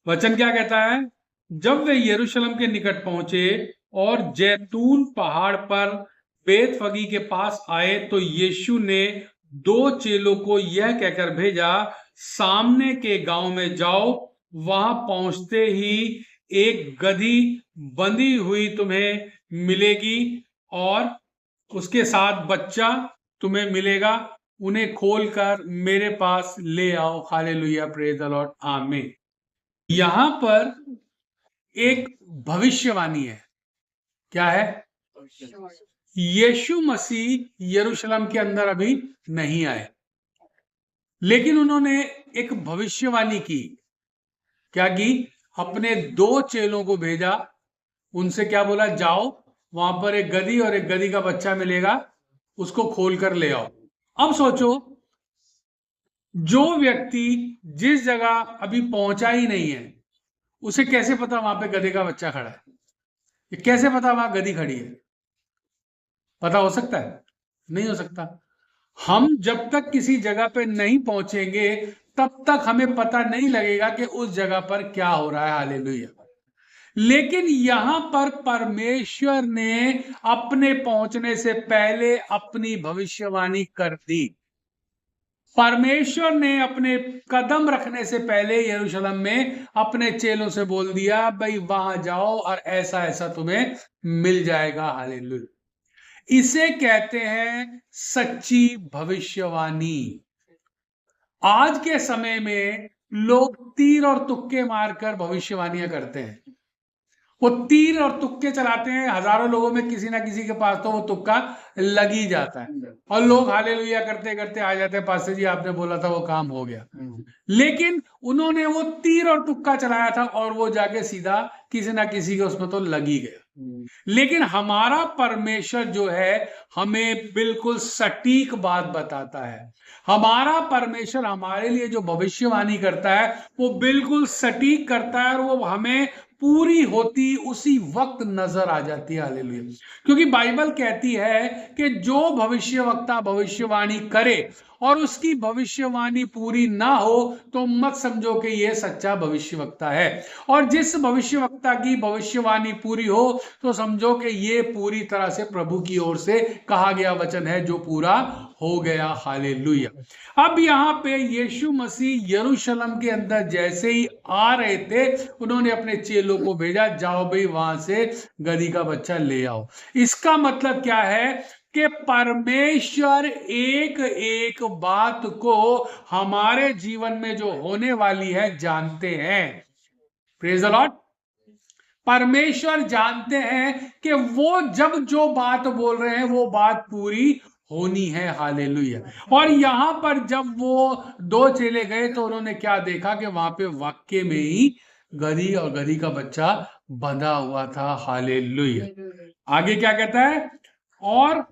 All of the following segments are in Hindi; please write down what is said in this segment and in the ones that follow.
वचन क्या कहता है? जब वे यरूशलेम के निकट पहुंचे और जैतून पहाड़ पर बेतफगी के पास आए तो यीशु ने दो चेलों को यह कहकर भेजा, सामने के गांव में जाओ, वहां पहुंचते ही एक गधी बंधी हुई तुम्हें मिलेगी और उसके साथ बच्चा तुम्हें मिलेगा, उन्हें खोलकर मेरे पास ले आओ। हालेलुया, प्रेज द लॉर्ड, आमीन। यहां पर एक भविष्यवाणी है। क्या है? यीशु मसीह यरूशलेम के अंदर अभी नहीं आए, लेकिन उन्होंने एक भविष्यवाणी की। क्या की? अपने दो चेलों को भेजा, उनसे क्या बोला? जाओ, वहां पर एक गधी और एक गधी का बच्चा मिलेगा, उसको खोलकर ले आओ। अब सोचो, जो व्यक्ति जिस जगह अभी पहुंचा ही नहीं है, उसे कैसे पता वहां पे गधे का बच्चा खड़ा है? ये कैसे पता वहां गधी खड़ी है? पता हो सकता है? नहीं हो सकता। हम जब तक किसी जगह पे नहीं पहुंचेंगे तब तक हमें पता नहीं लगेगा कि उस जगह पर क्या हो रहा है। हालेलुया। लेकिन यहां पर परमेश्वर ने अपने पहुंचने से पहले अपनी भविष्यवाणी कर दी। परमेश्वर ने अपने कदम रखने से पहले यरूशलेम में अपने चेलों से बोल दिया, भाई वहां जाओ और ऐसा ऐसा तुम्हें मिल जाएगा। हालेलुया। इसे कहते हैं सच्ची भविष्यवाणी। आज के समय में लोग तीर और तुक्के मारकर भविष्यवाणियां करते हैं। वो तीर और तुक्के चलाते हैं, हजारों लोगों में किसी ना किसी के पास तो वो तुक्का लग ही जाता है और लोग हालेलुया करते करते आ जाते हैं, पास्टर जी आपने बोला था वो काम हो गया। लेकिन उन्होंने वो तीर और तुक्का चलाया था और वो जाके सीधा किसी ना किसी के उसमें तो लग ही गया। लेकिन हमारा परमेश्वर जो है हमें बिल्कुल सटीक बात बताता है। हमारा परमेश्वर हमारे लिए जो भविष्यवाणी करता है वो बिल्कुल सटीक करता है और वो हमें पूरी होती उसी वक्त नजर आ जाती है। हालेलुया। क्योंकि बाइबल कहती है कि जो भविष्यवक्ता भविष्यवाणी करे और उसकी भविष्यवाणी पूरी ना हो तो मत समझो कि यह सच्चा भविष्यवक्ता है, और जिस भविष्यवक्ता की भविष्यवाणी पूरी हो तो समझो कि यह पूरी तरह से प्रभु की ओर से कहा गया वचन है जो पूरा हो गया। हालेलुया। अब यहां पे यीशु मसीह यरूशलेम के अंदर जैसे ही आ रहे थे, उन्होंने अपने चेलों को भेजा, जाओ भाई वहां से गधी का बच्चा ले आओ। इसका मतलब क्या है कि परमेश्वर एक एक बात को हमारे जीवन में जो होने वाली है जानते हैं। Praise the Lord. परमेश्वर जानते हैं कि वो जब जो बात बोल रहे हैं वो बात पूरी होनी है। हालेलुया। और यहां पर जब वो दो चेले गए तो उन्होंने क्या देखा कि वहां पे वाक्य में ही गधी और गधी का बच्चा बंधा हुआ था। हालेलुया। आगे क्या कहता है? और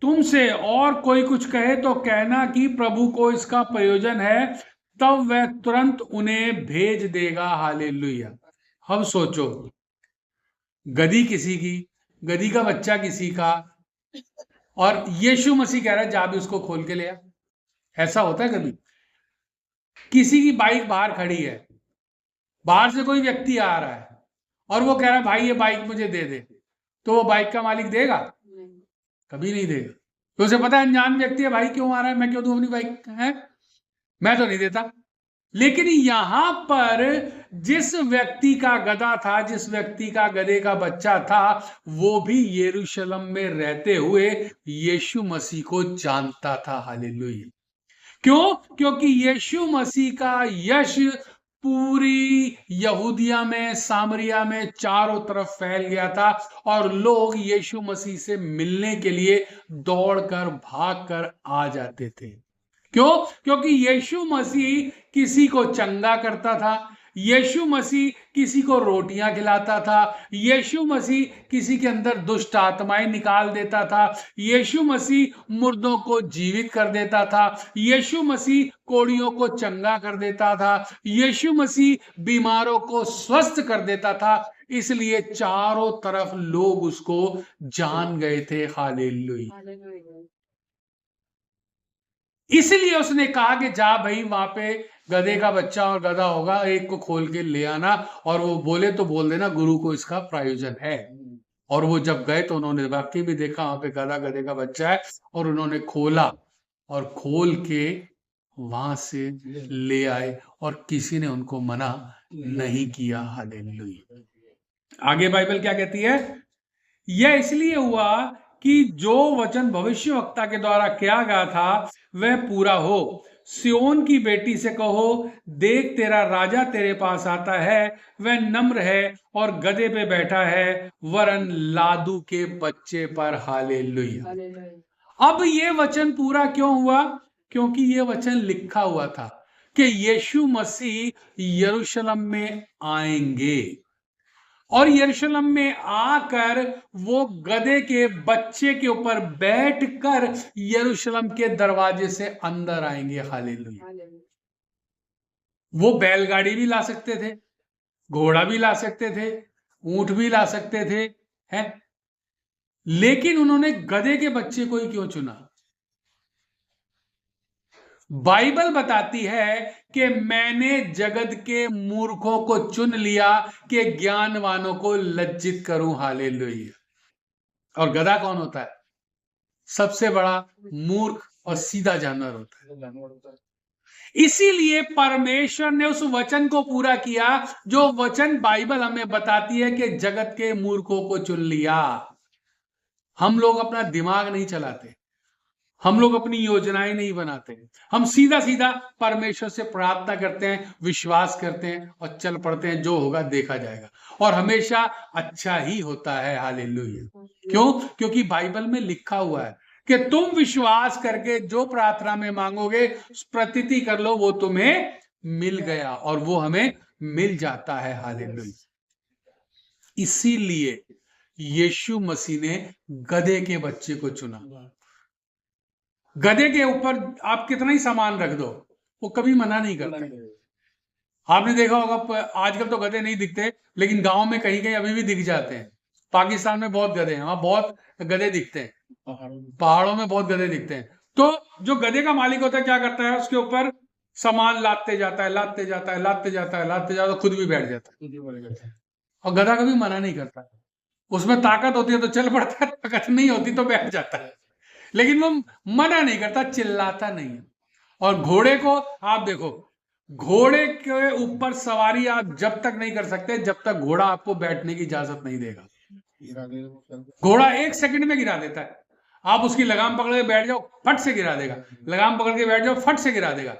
तुमसे और कोई कुछ कहे तो कहना कि प्रभु को इसका प्रयोजन है, तब वह तुरंत उन्हें भेज देगा। हालेलुया। हम सोचो, गधी किसी की, गधी का बच्चा किसी का, और यीशु मसीह कह रहा है जा भी उसको खोल के ले आ। ऐसा होता है कभी? किसी की बाइक बाहर खड़ी है, बाहर से कोई व्यक्ति आ रहा है और वो कह रहा है भाई ये बाइक मुझे दे दे, तो वो बाइक का मालिक देगा? कभी नहीं देगा। तो उसे पता है अनजान व्यक्ति है, भाई क्यों आ रहा है, मैं क्यों दूं अपनी बाइक, है मैं तो नहीं देता। लेकिन यहां पर जिस व्यक्ति का गधा था, जिस व्यक्ति का गधे का बच्चा था, वो भी यरूशलेम में रहते हुए यीशु मसीह को जानता था। हालेलुया। क्यों? क्योंकि यीशु मसीह का यश पूरी यहूदिया में, सामरिया में चारों तरफ फैल गया था और लोग यीशु मसीह से मिलने के लिए दौड़कर भागकर आ जाते थे। क्यों? क्योंकि यीशु मसीह किसी को चंगा करता था, यीशु मसीह किसी को रोटियां खिलाता था, यीशु मसीह किसी के अंदर दुष्ट आत्माएं निकाल देता था, यीशु मसीह मुर्दों को जीवित कर देता था, यीशु मसीह कोड़ियों को चंगा कर देता था, यीशु मसीह बीमारों को स्वस्थ कर देता था। इसलिए चारों तरफ लोग उसको जान गए थे। हालेलुया। इसलिए उसने कहा कि जा भाई वहां पे गधे का बच्चा और गधा होगा, एक को खोल के ले आना, और वो बोले तो बोल देना गुरु को इसका प्रयोजन है। और वो जब गए तो उन्होंने वाकई भी देखा वहां पे गधा गधे का बच्चा है, और उन्होंने खोला और खोल के वहां से ले आए, और किसी ने उनको मना नहीं किया। हालेलुया। आगे बाइबल क्या कहती है? यह इसलिए हुआ कि जो वचन भविष्यवक्ता के द्वारा किया गया था वह पूरा हो। सियोन की बेटी से कहो, देख तेरा राजा तेरे पास आता है, वह नम्र है और गधे पे बैठा है, वरन लादू के बच्चे पर। हालेलुया। अब ये वचन पूरा क्यों हुआ? क्योंकि ये वचन लिखा हुआ था कि यीशु मसीह यरूशलेम में आएंगे, और यरूशलेम में आकर वो गधे के बच्चे के ऊपर बैठकर यरूशलेम के दरवाजे से अंदर आएंगे। हालेलुया। वो बैलगाड़ी भी ला सकते थे, घोड़ा भी ला सकते थे, ऊंट भी ला सकते थे, हैं? लेकिन उन्होंने गधे के बच्चे को ही क्यों चुना? बाइबल बताती है कि मैंने जगत के मूर्खों को चुन लिया कि ज्ञानवानों को लज्जित करूं। हालेलुया। और गधा कौन होता है? सबसे बड़ा मूर्ख और सीधा जानवर होता है। इसीलिए परमेश्वर ने उस वचन को पूरा किया जो वचन बाइबल हमें बताती है कि जगत के मूर्खों को चुन लिया। हम लोग अपना दिमाग नहीं चलाते, हम लोग अपनी योजनाएं नहीं बनाते, हम सीधा सीधा परमेश्वर से प्रार्थना करते हैं, विश्वास करते हैं और चल पड़ते हैं, जो होगा देखा जाएगा, और हमेशा अच्छा ही होता है। हालेलुया। क्यों? क्योंकि बाइबल में लिखा हुआ है कि तुम विश्वास करके जो प्रार्थना में मांगोगे, प्रतीति कर लो, वो तुम्हें मिल गया, और वो हमें मिल जाता है। हालेलुया। इसीलिए यीशु मसीह ने गधे के बच्चे को चुना। गधे के ऊपर आप कितना ही सामान रख दो, वो कभी मना नहीं करता। आपने देखा होगा, आजकल तो गधे नहीं दिखते, लेकिन गांव में कहीं कहीं अभी भी दिख जाते हैं। पाकिस्तान में बहुत गधे हैं, वहां बहुत गधे दिखते हैं, पहाड़ों में बहुत गधे दिखते हैं। तो जो गधे का मालिक होता है क्या करता है? उसके ऊपर सामान लादते जाता है, लादते जाता है, लादते जाता है, लादते जाता है, खुद भी बैठ जाता है। और गधा कभी मना नहीं करता। उसमें ताकत होती है तो चल पड़ता है, ताकत नहीं होती तो बैठ जाता है, लेकिन वो मना नहीं करता, चिल्लाता नहीं है। और घोड़े को आप देखो, घोड़े के ऊपर सवारी आप जब तक नहीं कर सकते जब तक घोड़ा आपको बैठने की इजाजत नहीं देगा। घोड़ा 1 सेकंड में गिरा देता है। आप उसकी लगाम पकड़ के बैठ जाओ, फट से गिरा देगा। लगाम पकड़ के बैठ जाओ, फट से गिरा देगा।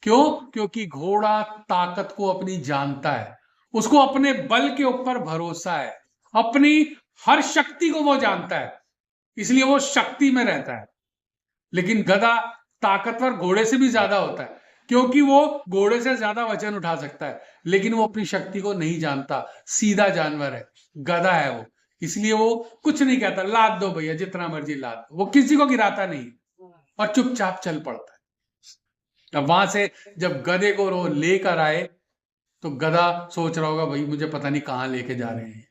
क्यों? क्योंकि घोड़ा ताकत को अपनी जानता है, उसको अपने बल के ऊपर भरोसा है, अपनी हर शक्ति को वो जानता है, इसलिए वो शक्ति में रहता है। लेकिन गधा ताकतवर घोड़े से भी ज्यादा होता है, क्योंकि वो घोड़े से ज्यादा वजन उठा सकता है, लेकिन वो अपनी शक्ति को नहीं जानता, सीधा जानवर है, गधा है वो, इसलिए वो कुछ नहीं कहता, लाद दो भैया जितना मर्जी लाद दो, वो किसी को गिराता नहीं और चुपचाप चल पड़ता है। अब वहां से जब गधे को वो लेकर आए तो गधा सोच रहा होगा, भाई मुझे पता नहीं कहां लेके जा रहे हैं।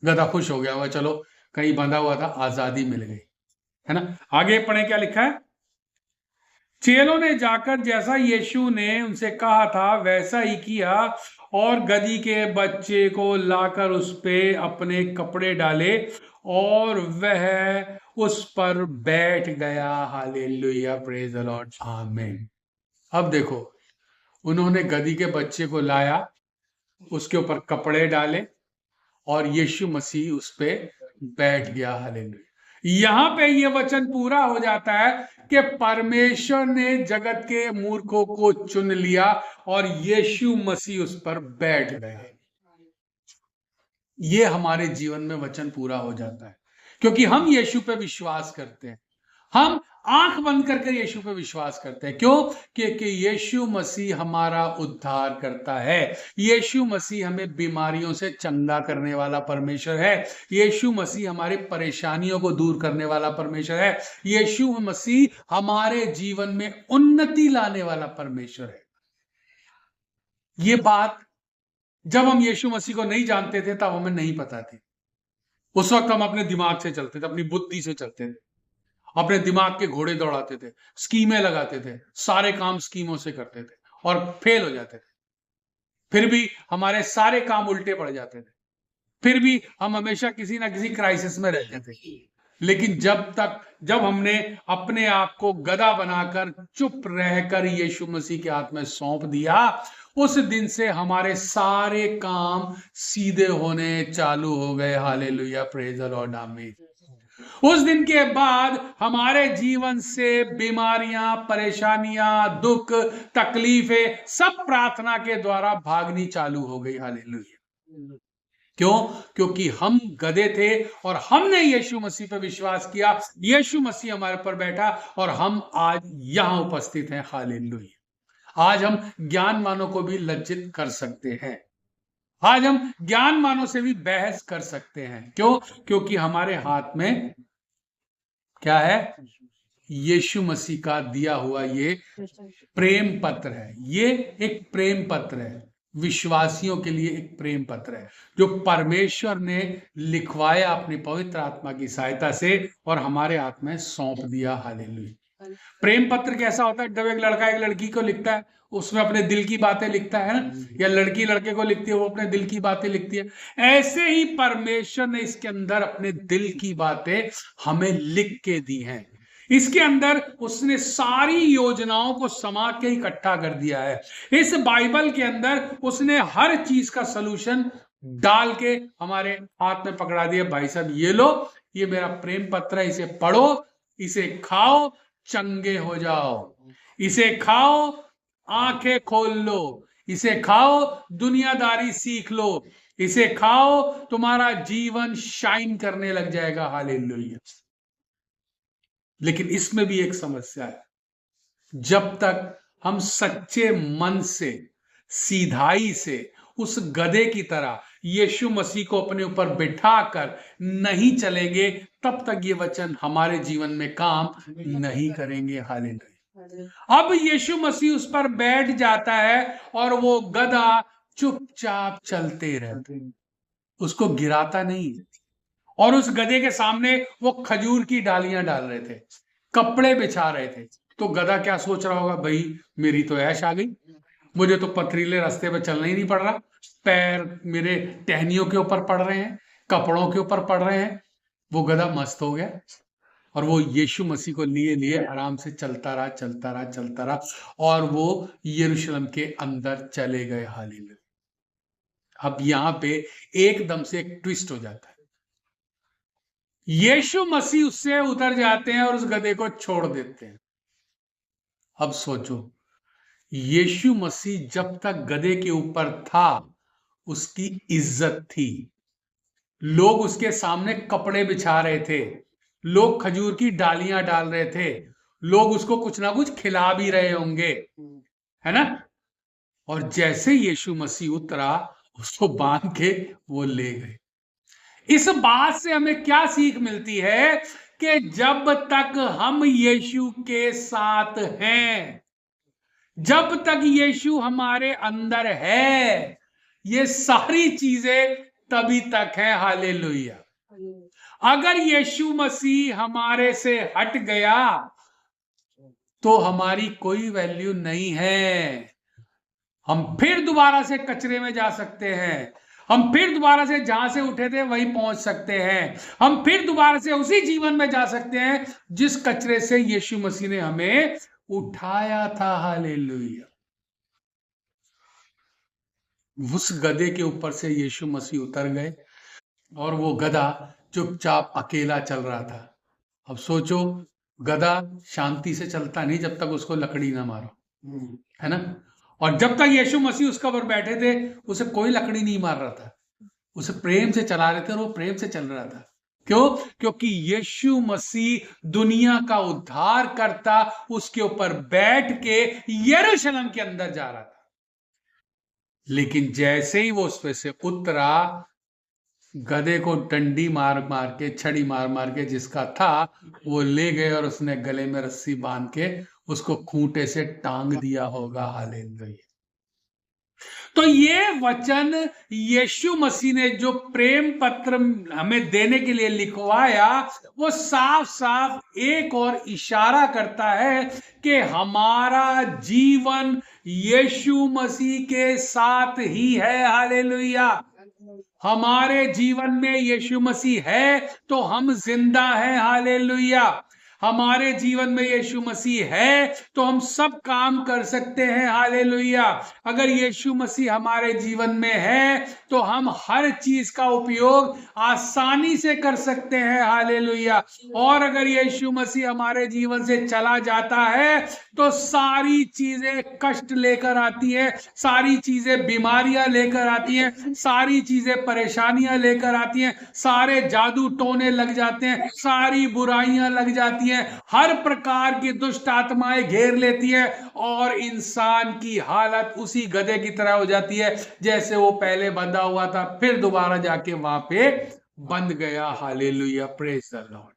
गधा खुश हो गया होगा, चलो कहीं बंधा हुआ था, आजादी मिल गई, है ना। आगे पढ़े क्या लिखा है? चेलों ने जाकर जैसा यीशु ने उनसे कहा था वैसा ही किया, और गधी के बच्चे को लाकर उस पे अपने कपड़े डाले और वह उस पर बैठ गया। हालेलुया, प्रेज द लॉर्ड, आमीन। अब देखो, उन्होंने गधी के बच्चे को लाया, उसके ऊपर कपड़े डाले और यीशु मसीह उस पे बैठ गया। हालेलुया। यहां पे ये वचन पूरा हो जाता है कि परमेश्वर ने जगत के मूर्खों को चुन लिया और यीशु मसीह उस पर बैठ गए। ये हमारे जीवन में वचन पूरा हो जाता है क्योंकि हम यीशु पे विश्वास करते हैं। हम आंख बंद करके यीशु पे विश्वास करते हैं। क्यों? क्योंकि यीशु मसीह हमारा उद्धार करता है। यीशु मसीह हमें बीमारियों से चंगा करने वाला परमेश्वर है। यीशु मसीह हमारी परेशानियों को दूर करने वाला परमेश्वर है। यीशु मसीह हमारे जीवन में उन्नति लाने वाला परमेश्वर है। ये बात जब हम यीशु मसीह को नहीं जानते थे तब हमें नहीं पता थी। उस वक्त हम अपने दिमाग से चलते थे, अपनी बुद्धि से चलते थे, अपने दिमाग के घोड़े दौड़ाते थे, स्कीमें लगाते थे, सारे काम स्कीमों से करते थे। और फेल हो जाते थे, फिर भी हमारे सारे काम उल्टे पड़ जाते थे, फिर भी हम हमेशा किसी ना किसी क्राइसिस में रहते थे। लेकिन जब हमने अपने आप को गधा बनाकर चुप रहकर यीशु मसीह के हाथ में सौंप दिया, उस दिन से हमारे सारे काम सीधे होने चालू हो गए। हालेलुया, प्रेज द लॉर्ड, आमीन। उस दिन के बाद हमारे जीवन से बीमारियां, परेशानियां, दुख, तकलीफें सब प्रार्थना के द्वारा भागनी चालू हो गई। हालेलुया। क्यों? क्योंकि हम गधे थे और हमने यीशु मसीह पर विश्वास किया, यीशु मसीह हमारे पर बैठा और हम आज यहां उपस्थित हैं। हालेलुया। आज हम ज्ञानवानों को भी लज्जित कर सकते हैं, आज हम ज्ञानवानों से भी बहस कर सकते हैं। क्यों? क्योंकि हमारे हाथ में क्या है? यीशु मसीह का दिया हुआ ये प्रेम पत्र है। ये एक प्रेम पत्र है, विश्वासियों के लिए एक प्रेम पत्र है जो परमेश्वर ने लिखवाया अपनी पवित्र आत्मा की सहायता से और हमारे हाथ में सौंप दिया। हालेलुया। प्रेम पत्र कैसा होता है? जब एक लड़का एक लड़की को लिखता है, उसमें अपने दिल की बातें लिखता है ना, या लड़की लड़के को लिखती है, वो अपने दिल की बातें लिखती है। ऐसे ही परमेश्वर ने इसके अंदर अपने दिल की बातें हमें लिख के दी हैं। इसके अंदर उसने सारी योजनाओं को समा के इकट्ठा कर दिया है। इस बाइबल के अंदर उसने हर चीज का सलूशन डाल के हमारे हाथ में पकड़ा दिया। भाई साहब, ये लो, ये मेरा प्रेम पत्र है, इसे पढ़ो, इसे खाओ, चंगे हो जाओ, इसे खाओ, आंखें खोल लो, इसे खाओ, दुनियादारी सीख लो, इसे खाओ, तुम्हारा जीवन शाइन करने लग जाएगा। हालेलुया। लेकिन इसमें भी एक समस्या है। जब तक हम सच्चे मन से, सीधाई से, उस गधे की तरह यीशु मसीह को अपने ऊपर बिठाकर नहीं चलेंगे, तब तक ये वचन हमारे जीवन में काम नहीं करेंगे। हालेलुया। अब यीशु मसीह उस पर बैठ जाता है और वो गधा चुपचाप चलते रहते, उसको गिराता नहीं। और उस गधे के सामने वो खजूर की डालियां डाल रहे थे, कपड़े बिछा रहे थे। तो गधा क्या सोच रहा होगा? भाई, मेरी तो ऐश आ गई, मुझे तो पथरीले रास्ते पे चलना ही नहीं पड़ रहा, पैर मेरे टहनियों के ऊपर पड़ रहे हैं, कपड़ों के ऊपर पड़ रहे हैं। वो गधा मस्त हो गया और वो यीशु मसीह को लिए लिए आराम से चलता रहा, चलता रहा, चलता रहा, और वो यरूशलेम के अंदर चले गए। हालेलुया। अब यहां पे एकदम से एक ट्विस्ट हो जाता है। यीशु मसीह उससे उतर जाते हैं और उस गधे को छोड़ देते हैं। अब सोचो, यीशु मसीह जब तक गधे के ऊपर था, उसकी इज्जत थी, लोग उसके सामने कपड़े बिछा रहे थे, लोग खजूर की डालियां डाल रहे थे, लोग उसको कुछ ना कुछ खिला भी रहे होंगे, है ना? और जैसे यीशु मसीह उतरा, उसको बांध के वो ले गए। इस बात से हमें क्या सीख मिलती है? कि जब तक हम यीशु के साथ हैं, जब तक यीशु हमारे अंदर है, ये सारी चीजें तभी तक है। हालेलुया। अगर यीशु मसीह हमारे से हट गया तो हमारी कोई वैल्यू नहीं है। हम फिर दोबारा से कचरे में जा सकते हैं, हम फिर दोबारा से जहां से उठे थे वहीं पहुंच सकते हैं, हम फिर दोबारा से उसी जीवन में जा सकते हैं जिस कचरे से यीशु मसीह ने हमें उठाया था। हालेलुया। उस गधे के ऊपर से यीशु मसीह उतर गए और वो गधा चुपचाप अकेला चल रहा था। अब सोचो, गधा शांति से चलता नहीं जब तक उसको लकड़ी ना मारो, है ना? और जब तक यीशु मसीह उसके ऊपर बैठे थे, उसे कोई लकड़ी नहीं मार रहा था, उसे प्रेम से चला रहे थे और वो प्रेम से चल रहा था। क्यों? क्योंकि यीशु मसीह दुनिया का उद्धार करता उसके ऊपर बैठ के यरूशलेम के अंदर जा रहा था। लेकिन जैसे ही वो उस पे से उतरा, गधे को डंडी मार मार के, छड़ी मार मार के जिसका था, वो ले गए और उसने गले में रस्सी बांध के उसको खूंटे से टांग दिया होगा। हालेलुया। तो ये वचन यीशु मसीह ने जो प्रेम पत्र हमें देने के लिए लिखवाया, वो साफ साफ एक और इशारा करता है कि हमारा जीवन यीशु मसीह के साथ ही है। हालेलुया। हमारे जीवन में यीशु मसीह है तो हम जिंदा हैं। हालेलुया। हमारे जीवन में यीशु मसीह है तो हम सब काम कर सकते हैं। हालेलुया। अगर यीशु मसीह हमारे जीवन में है तो हम हर चीज का उपयोग आसानी से कर सकते हैं। हालेलुया। और अगर यीशु मसीह हमारे जीवन से चला जाता है तो सारी चीजें कष्ट लेकर आती हैं, सारी चीजें बीमारियां लेकर आती हैं, सारी चीजें परेशानियां लेकर आती हैं, सारे जादू टोने लग जाते हैं, सारी बुराइयां लग जाती हैं, हर प्रकार की दुष्ट आत्माएं घेर लेती हैं और इंसान की हालत उसी गधे की तरह हो जाती है जैसे वो पहले बंधा हुआ था, फिर दोबारा जाके वहां पे बंध गया। हालेलुया। Praise the Lord.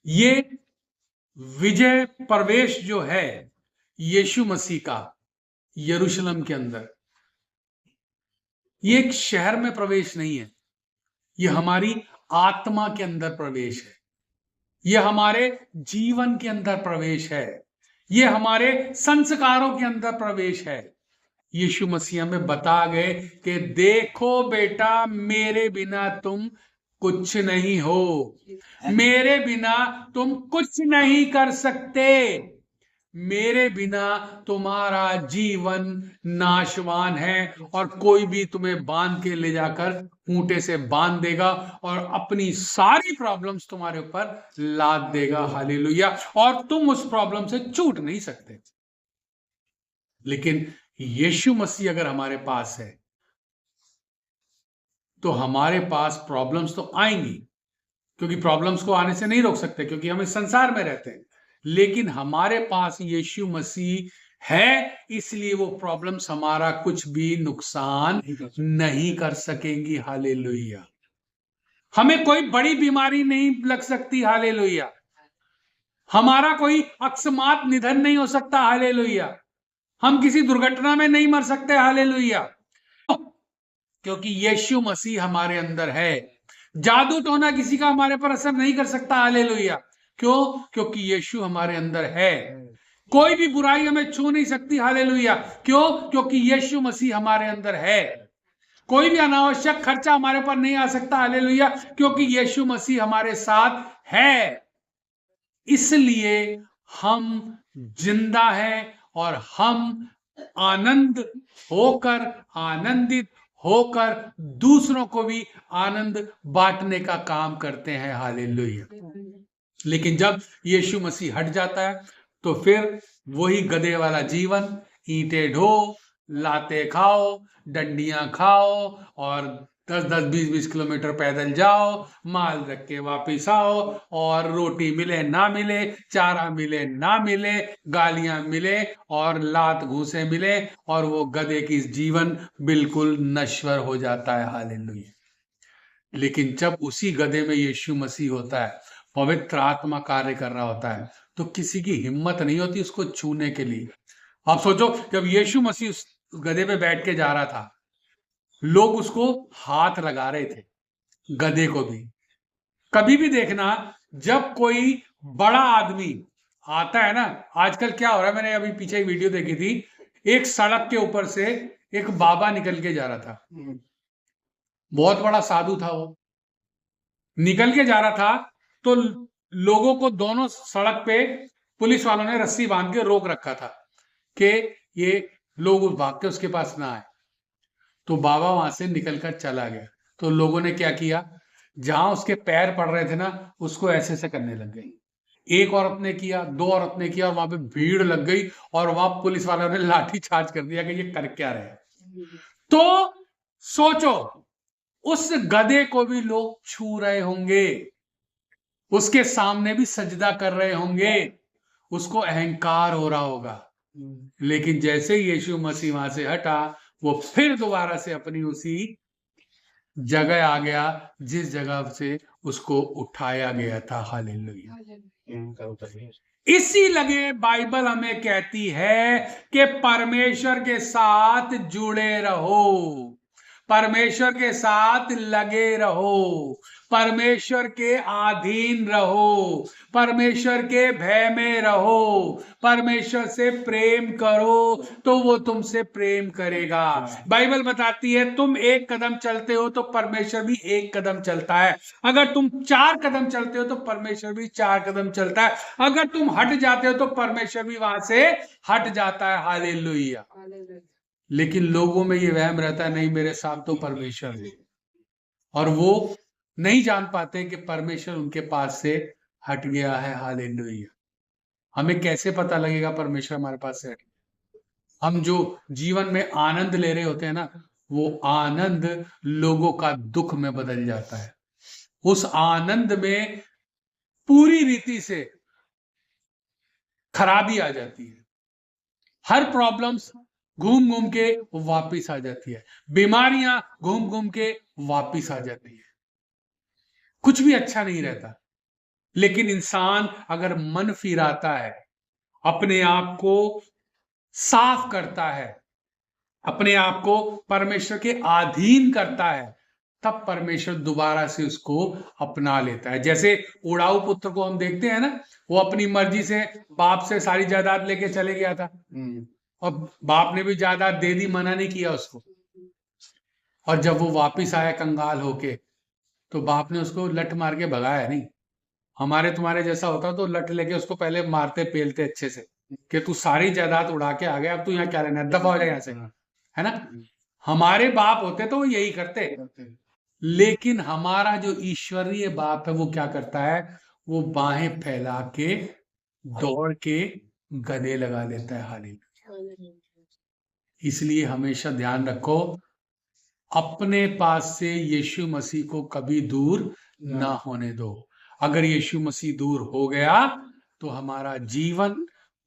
ये विजय प्रवेश जो है यीशु मसीह का यरूशलेम के अंदर, ये एक शहर में प्रवेश नहीं है, ये हमारी आत्मा के अंदर प्रवेश है, ये हमारे जीवन के अंदर प्रवेश है, ये हमारे संस्कारों के अंदर प्रवेश है। यीशु मसीह हमें बता गए कि देखो बेटा, मेरे बिना तुम कुछ नहीं हो, मेरे बिना तुम कुछ नहीं कर सकते, मेरे बिना तुम्हारा जीवन नाशवान है और कोई भी तुम्हें बांध के ले जाकर ऊंटे से बांध देगा और अपनी सारी प्रॉब्लम्स तुम्हारे ऊपर लाद देगा। हालेलुया। और तुम उस प्रॉब्लम से छूट नहीं सकते। लेकिन यीशु मसीह अगर हमारे पास है तो हमारे पास प्रॉब्लम्स तो आएंगी, क्योंकि प्रॉब्लम्स को आने से नहीं रोक सकते, क्योंकि हम इस संसार में रहते हैं। लेकिन हमारे पास यीशु मसीह है, इसलिए वो प्रॉब्लम्स हमारा कुछ भी नुकसान नहीं कर सकेंगी। हालेलुया। हमें कोई बड़ी बीमारी नहीं लग सकती। हालेलुया। हमारा कोई अकस्मात निधन नहीं हो सकता। हालेलुया। हम किसी दुर्घटना में नहीं मर सकते। हालेलुया। क्योंकि यीशु मसीह हमारे अंदर है। जादू टोना किसी का हमारे पर असर नहीं कर सकता। हालेलुया। क्यों? क्योंकि यीशु हमारे अंदर है। कोई भी बुराई हमें छू नहीं सकती। हालेलुया। क्यों? क्योंकि यीशु मसीह हमारे अंदर है। कोई भी अनावश्यक खर्चा हमारे पर नहीं आ सकता। हालेलुया। क्योंकि यीशु मसीह हमारे साथ है। इसलिए हम जिंदा हैं और हम आनंदित होकर दूसरों को भी आनंद बांटने का काम करते हैं। हालेलुया। लेकिन जब यीशु मसीह हट जाता है तो फिर वही गधे वाला जीवन, ईंटें ढो, लाते खाओ, डंडियां खाओ और 10-10, 20-20 किलोमीटर पैदल जाओ, माल रख के वापिस आओ और रोटी मिले ना मिले, चारा मिले ना मिले, गालियां मिले और लात घूसे मिले और वो गधे की जीवन बिल्कुल नश्वर हो जाता है। हालेलुया। लेकिन जब उसी गधे में यीशु मसीह होता है, पवित्र आत्मा कार्य कर रहा होता है, तो किसी की हिम्मत नहीं होती उसको छूने के लिए। आप सोचो, जब यीशु मसीह उस गधे पे बैठ के जा रहा था, लोग उसको हाथ लगा रहे थे, गधे को भी। कभी भी देखना, जब कोई बड़ा आदमी आता है ना, आजकल क्या हो रहा है, मैंने अभी पीछे एक वीडियो देखी थी, एक सड़क के ऊपर से एक बाबा निकल के जा रहा था, बहुत बड़ा साधु था, वो निकल के जा रहा था तो लोगों को दोनों सड़क पे पुलिस वालों ने रस्सी बांध के रोक रखा था कि ये लोग भाग के उसके पास ना आए। तो बाबा वहां से निकलकर चला गया। तो लोगों ने क्या किया, जहां उसके पैर पड़ रहे थे ना, उसको ऐसे ऐसे करने लग गई। एक औरत ने किया, 2 औरत ने किया और वहां पे भीड़ लग गई और वहां पुलिस वालों ने लाठी चार्ज कर दिया कि ये कर क्या रहे। तो सोचो, उस गधे को भी लोग छू रहे होंगे, उसके सामने भी सजदा कर रहे होंगे, उसको अहंकार हो रहा होगा। लेकिन जैसे यीशु मसीह वहां से हटा, वो फिर दोबारा से अपनी उसी जगह आ गया जिस जगह से उसको उठाया गया था। हालेलुया। इसी लगे बाइबल हमें कहती है कि परमेश्वर के साथ जुड़े रहो, परमेश्वर के साथ लगे रहो, परमेश्वर के अधीन रहो, परमेश्वर के भय में रहो, परमेश्वर से प्रेम करो तो वो तुमसे प्रेम करेगा। बाइबल बताती है तुम एक कदम चलते हो तो परमेश्वर भी एक कदम चलता है, अगर तुम 4 कदम चलते हो तो परमेश्वर भी 4 कदम चलता है, अगर तुम हट जाते हो तो परमेश्वर भी वहां से हट जाता है। हालेलुया। लेकिन लोगों में ये वहम रहता है, नहीं मेरे साथ तो परमेश्वर है, और वो नहीं जान पाते कि परमेश्वर उनके पास से हट गया है। हालेलुया। हमें कैसे पता लगेगा परमेश्वर हमारे पास से हट गया? हम जो जीवन में आनंद ले रहे होते हैं ना, वो आनंद लोगों का दुख में बदल जाता है। उस आनंद में पूरी रीति से खराबी आ जाती है, हर प्रॉब्लम्स घूम घूम के वापिस आ जाती है, बीमारियां घूम घूम के वापिस आ जाती है, कुछ भी अच्छा नहीं रहता। लेकिन इंसान अगर मन फिराता है, अपने आप को साफ करता है, अपने आप को परमेश्वर के अधीन करता है, तब परमेश्वर दोबारा से उसको अपना लेता है। जैसे उड़ाऊ पुत्र को हम देखते हैं ना, वो अपनी मर्जी से बाप से सारी जायदाद लेके चले गया था, और बाप ने भी जायदाद दे दी, मना नहीं किया उसको। और जब वो वापिस आया कंगाल होके, तो बाप ने उसको लठ मार के भगाया नहीं। हमारे तुम्हारे जैसा होता तो लठ लेके उसको पहले मारते पेलते अच्छे से कि तू सारी जायदाद उड़ा के आ गया, अब तू यहाँ क्या लेना है, दफा हो जाए यहाँ से, है ना। हमारे बाप होते तो वो यही करते, लेकिन हमारा जो ईश्वरीय बाप है वो क्या करता है, वो बाहें फैला के दौड़ के गले लगा लेता है। हालेलुया। इसलिए हमेशा ध्यान रखो, अपने पास से यीशु मसीह को कभी दूर ना होने दो। अगर यीशु मसीह दूर हो गया तो हमारा जीवन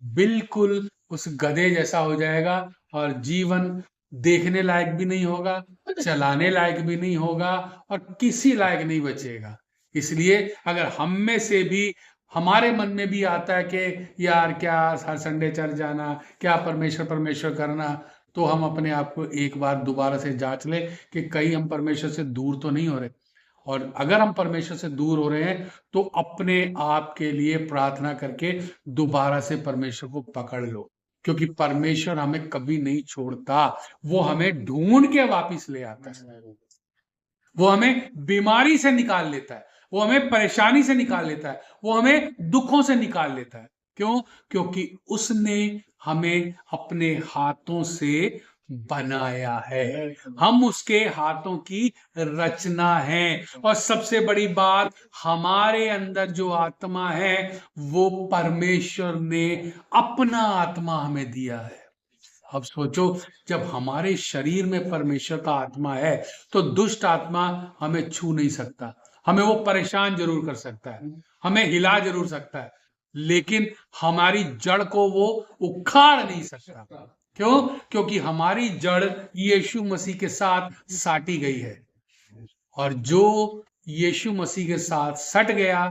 बिल्कुल उस गधे जैसा हो जाएगा, और जीवन देखने लायक भी नहीं होगा, चलाने लायक भी नहीं होगा, और किसी लायक नहीं बचेगा। इसलिए अगर हम में से भी, हमारे मन में भी आता है कि यार क्या हर संडे चर्च जाना, क्या परमेश्वर परमेश्वर करना, तो हम अपने आप को एक बार दोबारा से जांच लें कि कहीं हम परमेश्वर से दूर तो नहीं हो रहे। और अगर हम परमेश्वर से दूर हो रहे हैं तो अपने आप के लिए प्रार्थना करके दोबारा से परमेश्वर को पकड़ लो, क्योंकि परमेश्वर हमें कभी नहीं छोड़ता। वो हमें ढूंढ के वापस ले आता है, वो हमें बीमारी से निकाल लेता है, वो हमें परेशानी से निकाल लेता है, वो हमें दुखों से निकाल लेता है। क्यों? क्योंकि उसने हमें अपने हाथों से बनाया है, हम उसके हाथों की रचना है। और सबसे बड़ी बात, हमारे अंदर जो आत्मा है वो परमेश्वर ने अपना आत्मा हमें दिया है। अब सोचो, जब हमारे शरीर में परमेश्वर का आत्मा है तो दुष्ट आत्मा हमें छू नहीं सकता, हमें वो परेशान जरूर कर सकता है, हमें हिला जरूर सकता है, लेकिन हमारी जड़ को वो उखाड़ नहीं सकता। क्यों? क्योंकि हमारी जड़ यीशु मसीह के साथ साटी गई है, और जो यीशु मसीह के साथ सट गया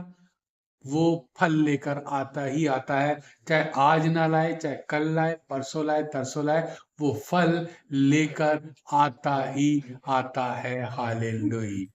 वो फल लेकर आता ही आता है, चाहे आज ना लाए, चाहे कल लाए, परसों लाए, तरसों लाए, वो फल लेकर आता ही आता है। हालेलुया।